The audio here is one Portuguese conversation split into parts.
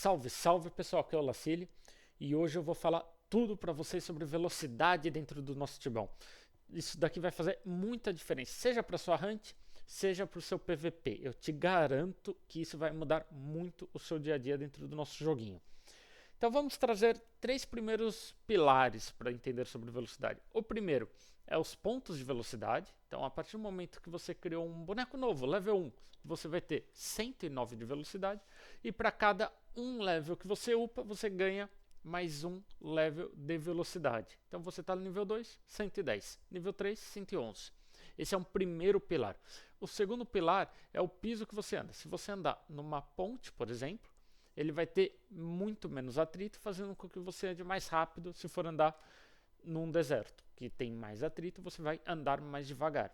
Salve, salve pessoal, aqui é o Lacile e hoje eu vou falar tudo para vocês sobre velocidade dentro do nosso Tibão. Isso daqui vai fazer muita diferença, seja para sua hunt, seja para o seu PVP. Eu te garanto que isso vai mudar muito o seu dia a dia dentro do nosso joguinho. Então vamos trazer três primeiros pilares para entender sobre velocidade. O primeiro é os pontos de velocidade. Então a partir do momento que você criou um boneco novo, level 1, você vai ter 109 de velocidade. E para cada um level que você upa, você ganha mais um level de velocidade. Então você está no nível 2, 110. Nível 3, 111. Esse é um primeiro pilar. O segundo pilar é o piso que você anda. Se você andar numa ponte, por exemplo, ele vai ter muito menos atrito, fazendo com que você ande mais rápido. Se for andar num deserto que tem mais atrito, você vai andar mais devagar.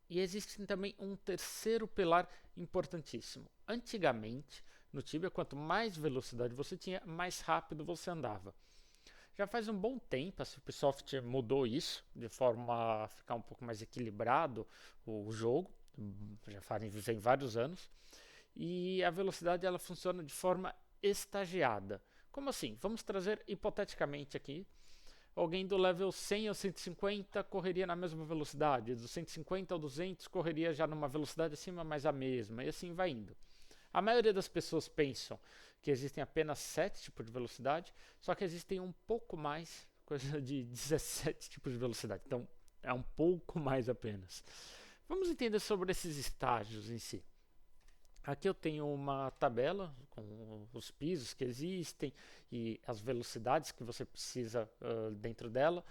E existe também um terceiro pilar importantíssimo. Antigamente, no Tibia, quanto mais velocidade você tinha, mais rápido você andava. Já faz um bom tempo a Ubisoft mudou isso, de forma a ficar um pouco mais equilibrado o jogo, já fazem vários anos. E a velocidade ela funciona de forma estagiada. Como assim? Vamos trazer hipoteticamente aqui. Alguém do level 100 ao 150 correria na mesma velocidade, do 150 ao 200 correria já numa velocidade acima, mas a mesma, e assim vai indo. A maioria das pessoas pensam que existem apenas 7 tipos de velocidade, só que existem um pouco mais, coisa de 17 tipos de velocidade, então é um pouco mais apenas. Vamos entender sobre esses estágios em si. Aqui eu tenho uma tabela com os pisos que existem e as velocidades que você precisa dentro dela.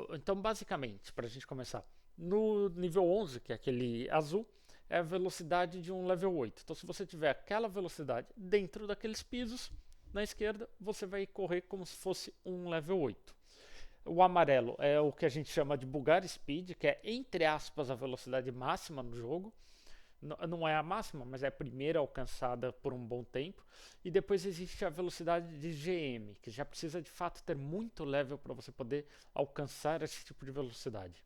Então, basicamente, para a gente começar, no nível 11, que é aquele azul, é a velocidade de um level 8. Então, se você tiver aquela velocidade dentro daqueles pisos, na esquerda, você vai correr como se fosse um level 8. O amarelo é o que a gente chama de bugar speed, que é, entre aspas, a velocidade máxima no jogo. Não é a máxima, mas é a primeira alcançada por um bom tempo. E depois existe a velocidade de GM, que já precisa de fato ter muito level para você poder alcançar esse tipo de velocidade.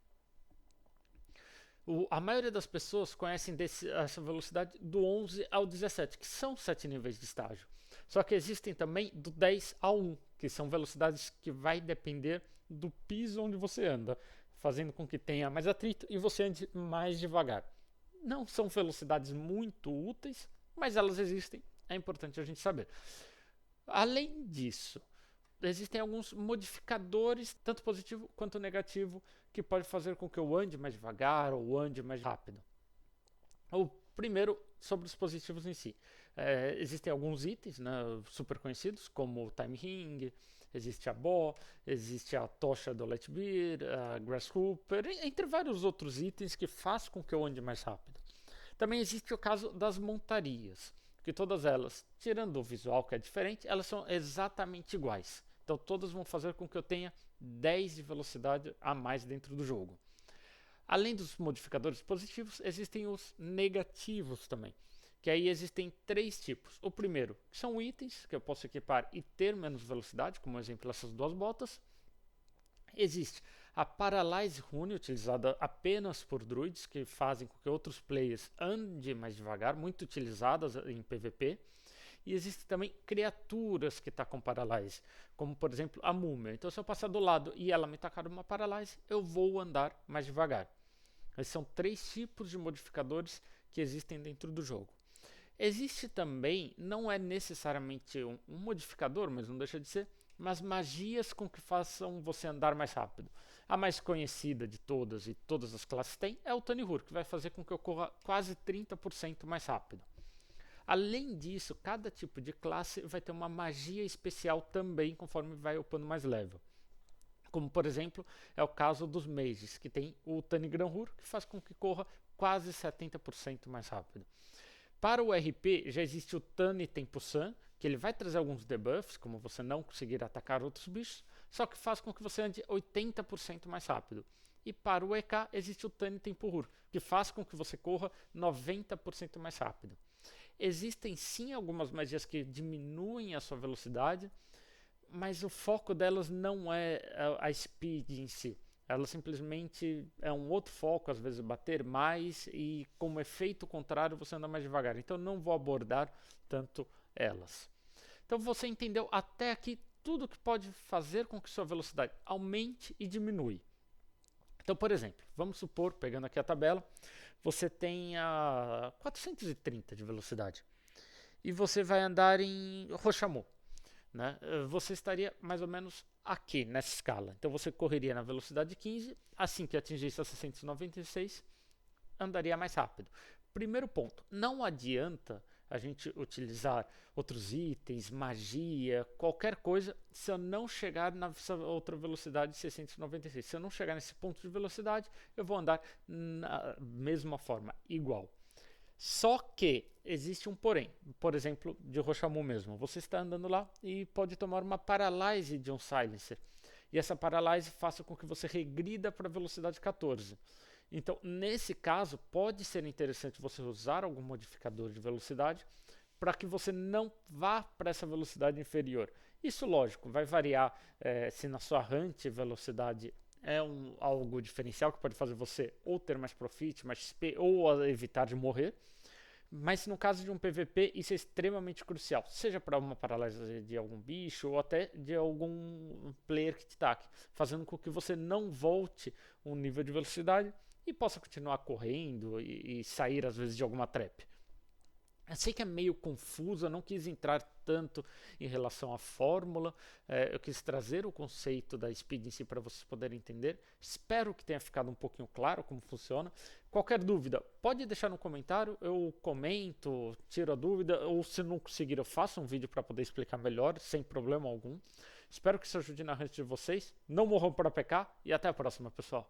A maioria das pessoas conhecem essa velocidade do 11 ao 17, que são 7 níveis de estágio. Só que existem também do 10 ao 1, que são velocidades que vai depender do piso onde você anda, fazendo com que tenha mais atrito e você ande mais devagar. Não são velocidades muito úteis, mas elas existem, é importante a gente saber. Além disso, existem alguns modificadores, tanto positivo quanto negativo, que pode fazer com que eu ande mais devagar ou ande mais rápido. O primeiro, sobre os positivos em si. Existem alguns itens, né, super conhecidos, como o Time Ring, existe a Bo, existe a tocha do Lightbeer, a Grasshopper, entre vários outros itens que faz com que eu ande mais rápido. Também existe o caso das montarias, que todas elas, tirando o visual que é diferente, elas são exatamente iguais. Então todas vão fazer com que eu tenha 10 de velocidade a mais dentro do jogo. Além dos modificadores positivos, existem os negativos também, que aí existem três tipos. O primeiro são itens que eu posso equipar e ter menos velocidade, como exemplo essas duas botas. Existe a Paralyze Rune, utilizada apenas por druids, que fazem com que outros players andem mais devagar, muito utilizadas em PVP. E existem também criaturas que estão com Paralyze, como por exemplo a Múmia. Então se eu passar do lado e ela me tacar uma Paralyze, eu vou andar mais devagar. Esses são três tipos de modificadores que existem dentro do jogo. Existe também, não é necessariamente um modificador, mas não deixa de ser, mas magias com que façam você andar mais rápido. A mais conhecida de todas e todas as classes têm é o Tanihur, que vai fazer com que eu corra quase 30% mais rápido. Além disso, cada tipo de classe vai ter uma magia especial também conforme vai upando mais level. Como por exemplo, é o caso dos mages, que tem o Tanigranhur, que faz com que corra quase 70% mais rápido. Para o RP, já existe o Tani Tempo-san, que ele vai trazer alguns debuffs, como você não conseguir atacar outros bichos, só que faz com que você ande 80% mais rápido. E para o EK, existe o Tani Tempo-Hur, que faz com que você corra 90% mais rápido. Existem sim algumas magias que diminuem a sua velocidade, mas o foco delas não é a speed em si. Ela simplesmente é um outro foco, às vezes bater mais e como efeito contrário você anda mais devagar. Então não vou abordar tanto elas. Então você entendeu até aqui tudo que pode fazer com que sua velocidade aumente e diminui. Então, por exemplo, vamos supor, pegando aqui a tabela, você tem a 430 de velocidade e você vai andar em Rochamot, né? Você estaria mais ou menos aqui nessa escala. Então você correria na velocidade 15, assim que atingisse a 696, andaria mais rápido. Primeiro ponto, não adianta a gente utilizar outros itens, magia, qualquer coisa, se eu não chegar na outra velocidade de 696. Se eu não chegar nesse ponto de velocidade, eu vou andar na mesma forma, igual. Só que existe um porém, por exemplo, de Rochamot mesmo. Você está andando lá e pode tomar uma paralyse de um silencer. E essa paralyse faça com que você regrida para a velocidade 14. Então, nesse caso, pode ser interessante você usar algum modificador de velocidade para que você não vá para essa velocidade inferior. Isso, lógico, vai variar se na sua hunt velocidade é algo diferencial que pode fazer você ou ter mais profit, mais XP, ou evitar de morrer. Mas no caso de um PVP, isso é extremamente crucial, seja para uma paralisia de algum bicho ou até de algum player que te taque, fazendo com que você não volte um nível de velocidade e possa continuar correndo e sair às vezes de alguma trap. Eu sei que é meio confuso, eu não quis entrar tanto em relação à fórmula, eu quis trazer o conceito da speed em si para vocês poderem entender. Espero que tenha ficado um pouquinho claro como funciona. Qualquer dúvida, pode deixar no comentário, eu comento, tiro a dúvida, ou se não conseguir eu faço um vídeo para poder explicar melhor, sem problema algum. Espero que isso ajude na rede de vocês, não morram para PK e até a próxima, pessoal.